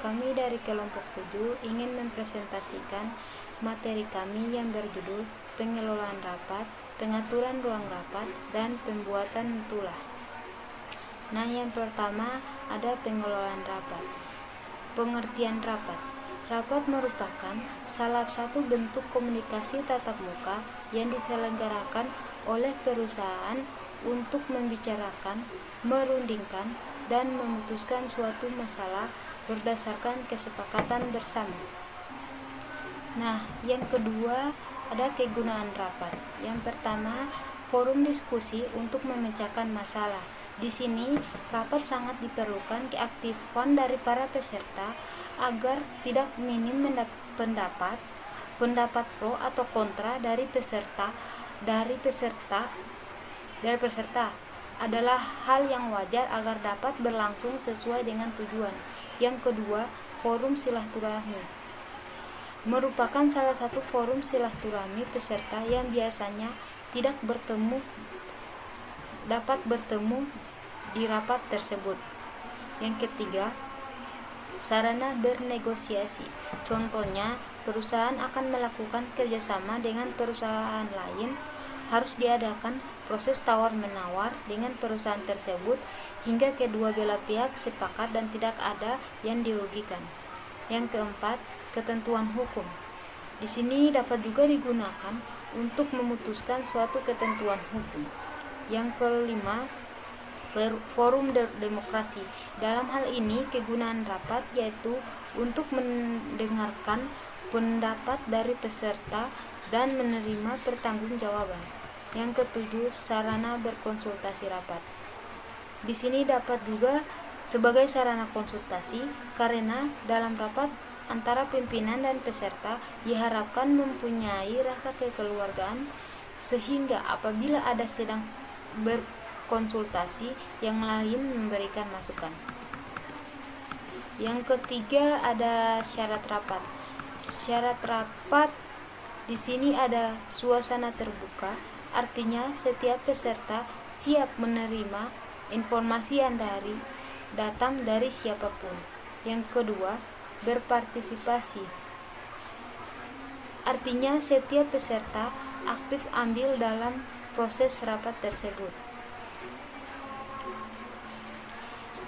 kami dari kelompok 7 ingin mempresentasikan materi kami yang berjudul pengelolaan rapat, pengaturan ruang rapat, dan pembuatan tulah. Nah, yang pertama ada pengelolaan rapat. Pengertian rapat. Rapat merupakan salah satu bentuk komunikasi tatap muka yang diselenggarakan oleh perusahaan untuk membicarakan, merundingkan, dan memutuskan suatu masalah berdasarkan kesepakatan bersama. Nah, yang kedua ada kegunaan rapat. Yang pertama, forum diskusi untuk memecahkan masalah. Di sini, rapat sangat diperlukan keaktifan dari para peserta agar tidak minim pendapat pro atau kontra dari peserta adalah hal yang wajar agar dapat berlangsung sesuai dengan tujuan. Yang kedua, forum silaturahmi merupakan salah satu forum silaturahmi peserta yang biasanya tidak dapat bertemu di rapat tersebut. Yang ketiga, sarana bernegosiasi. Contohnya, perusahaan akan melakukan kerjasama dengan perusahaan lain, harus diadakan proses tawar-menawar dengan perusahaan tersebut hingga kedua belah pihak sepakat dan tidak ada yang dirugikan. Yang keempat, ketentuan hukum. Di sini dapat juga digunakan untuk memutuskan suatu ketentuan hukum. Yang kelima, forum demokrasi. Dalam hal ini, kegunaan rapat yaitu untuk mendengarkan pendapat dari peserta dan menerima pertanggungjawaban. Yang ketujuh, sarana berkonsultasi rapat. Di sini dapat juga sebagai sarana konsultasi karena dalam rapat antara pimpinan dan peserta diharapkan mempunyai rasa kekeluargaan sehingga apabila ada sedang berkonsultasi yang lain memberikan masukan. Yang ketiga ada syarat rapat. Syarat rapat di sini ada suasana terbuka, artinya setiap peserta siap menerima informasi yang datang dari siapapun. Yang kedua, berpartisipasi. Artinya setiap peserta aktif ambil dalam proses rapat tersebut.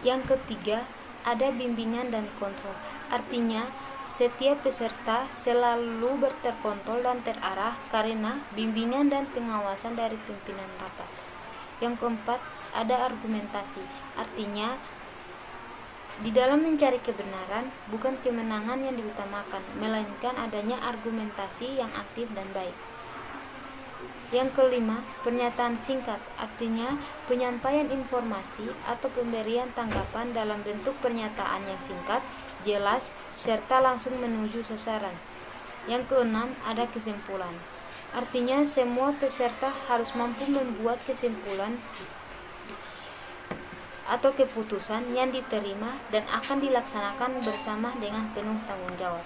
Yang ketiga, ada bimbingan dan kontrol. Artinya setiap peserta selalu terkontrol dan terarah karena bimbingan dan pengawasan dari pimpinan rapat. Yang keempat, ada argumentasi. Artinya di dalam mencari kebenaran, bukan kemenangan yang diutamakan, melainkan adanya argumentasi yang aktif dan baik. Yang kelima, pernyataan singkat. Artinya penyampaian informasi atau pemberian tanggapan dalam bentuk pernyataan yang singkat, jelas, serta langsung menuju sasaran. Yang keenam, ada kesimpulan. Artinya semua peserta harus mampu membuat kesimpulan atau keputusan yang diterima dan akan dilaksanakan bersama dengan penuh tanggung jawab.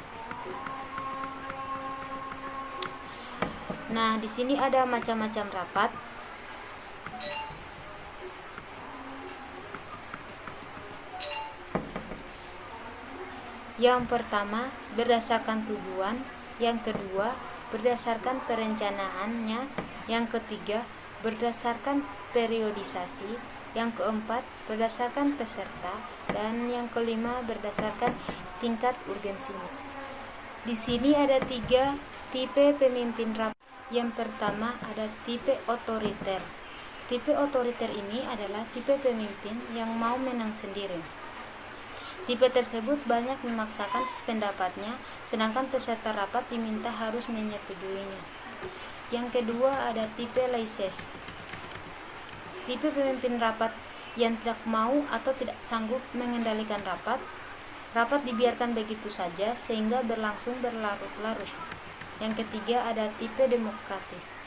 Nah, di sini ada macam-macam rapat. Yang pertama, berdasarkan tujuan. Yang kedua, berdasarkan perencanaannya. Yang ketiga, berdasarkan periodisasi. Yang keempat, berdasarkan peserta. Dan yang kelima, berdasarkan tingkat urgensinya. Di sini ada 3 tipe pemimpin rapat. Yang pertama ada tipe otoriter. Tipe otoriter ini adalah tipe pemimpin yang mau menang sendiri. Tipe tersebut banyak memaksakan pendapatnya, sedangkan peserta rapat diminta harus menyetujuinya. Yang kedua ada tipe laissez. Tipe pemimpin rapat yang tidak mau atau tidak sanggup mengendalikan rapat. Rapat dibiarkan begitu saja sehingga berlangsung berlarut-larut. Yang ketiga ada tipe demokratis.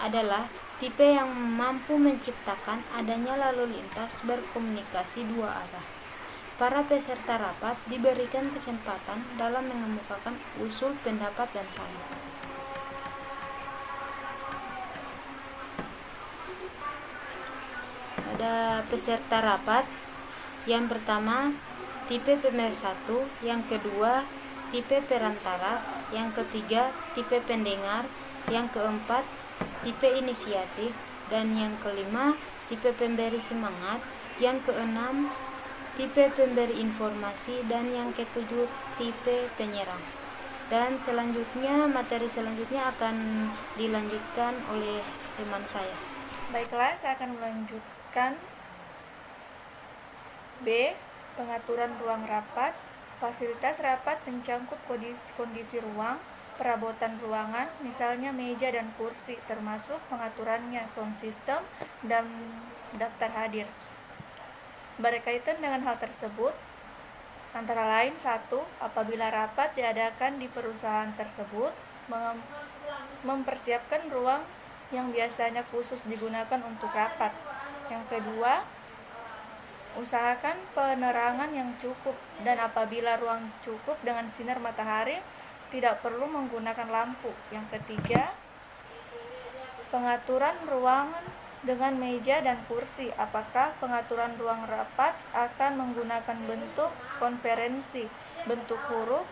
Adalah tipe yang mampu menciptakan adanya lalu lintas berkomunikasi dua arah. Para peserta rapat diberikan kesempatan dalam mengemukakan usul, pendapat, dan saran. Ada peserta rapat. Yang pertama, tipe pemersatu, yang kedua tipe perantara, yang ketiga tipe pendengar, yang keempat tipe inisiatif, dan yang kelima tipe pemberi semangat, yang keenam tipe pemberi informasi, dan yang ketujuh tipe penyerang. Dan selanjutnya, materi selanjutnya akan dilanjutkan oleh teman saya. Baiklah, saya akan melanjutkan B. Pengaturan ruang rapat. Fasilitas rapat mencangkup kondisi ruang, perabotan ruangan, misalnya meja dan kursi, termasuk pengaturannya, sound system, dan daftar hadir. Berkaitan dengan hal tersebut, antara lain 1. Apabila rapat diadakan di perusahaan tersebut, mempersiapkan ruang yang biasanya khusus digunakan untuk rapat. Yang kedua, usahakan penerangan yang cukup, dan apabila ruang cukup dengan sinar matahari, tidak perlu menggunakan lampu. Yang ketiga, pengaturan ruangan dengan meja dan kursi. Apakah pengaturan ruang rapat akan menggunakan bentuk konferensi, bentuk huruf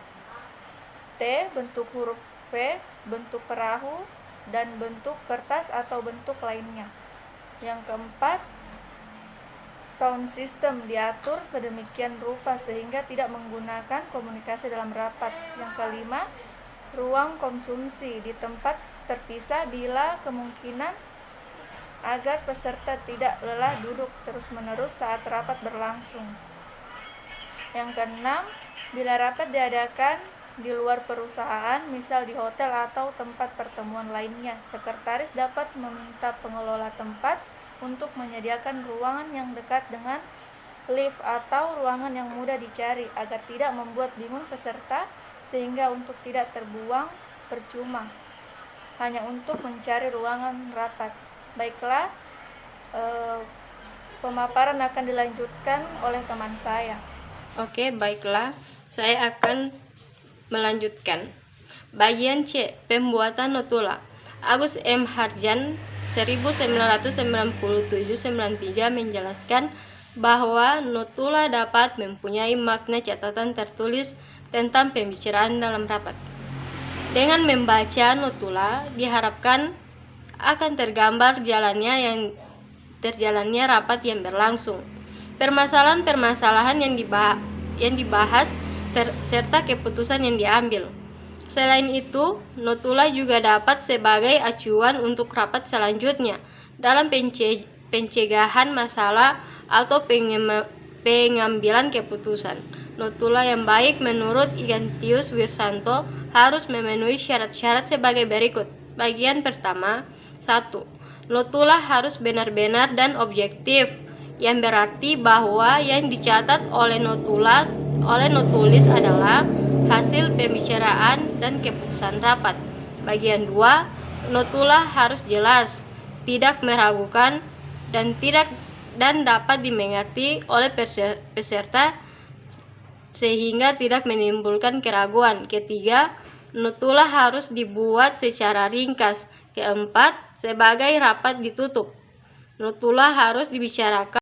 T, bentuk huruf V, bentuk perahu, dan bentuk kertas atau bentuk lainnya. Yang keempat, sound system diatur sedemikian rupa sehingga tidak menggunakan komunikasi dalam rapat. Yang kelima, ruang konsumsi di tempat terpisah bila kemungkinan agar peserta tidak lelah duduk terus-menerus saat rapat berlangsung. Yang keenam, bila rapat diadakan di luar perusahaan, misal di hotel atau tempat pertemuan lainnya, sekretaris dapat meminta pengelola tempat untuk menyediakan ruangan yang dekat dengan lift atau ruangan yang mudah dicari agar tidak membuat bingung peserta, sehingga untuk tidak terbuang percuma hanya untuk mencari ruangan rapat. Baiklah, pemaparan akan dilanjutkan oleh teman saya. Oke, baiklah. Saya akan melanjutkan. Bagian C. Pembuatan notula. Agus M. Harjan 1997-93 menjelaskan bahwa notula dapat mempunyai makna catatan tertulis tentang pembicaraan dalam rapat. Dengan membaca notula diharapkan akan tergambar terjalannya rapat yang berlangsung, permasalahan-permasalahan yang dibahas serta keputusan yang diambil. Selain itu, notula juga dapat sebagai acuan untuk rapat selanjutnya dalam pencegahan masalah atau pengambilan keputusan. Notula yang baik menurut Ignatius Wirsanto harus memenuhi syarat-syarat sebagai berikut. Bagian pertama, 1. Notula harus benar-benar dan objektif, yang berarti bahwa yang dicatat oleh notulis adalah hasil pembicaraan dan keputusan rapat. Bagian 2, notula harus jelas, tidak meragukan, dan dapat dimengerti oleh peserta sehingga tidak menimbulkan keraguan. Ketiga, notula harus dibuat secara ringkas. Keempat, sebagai rapat ditutup, notula harus dibicarakan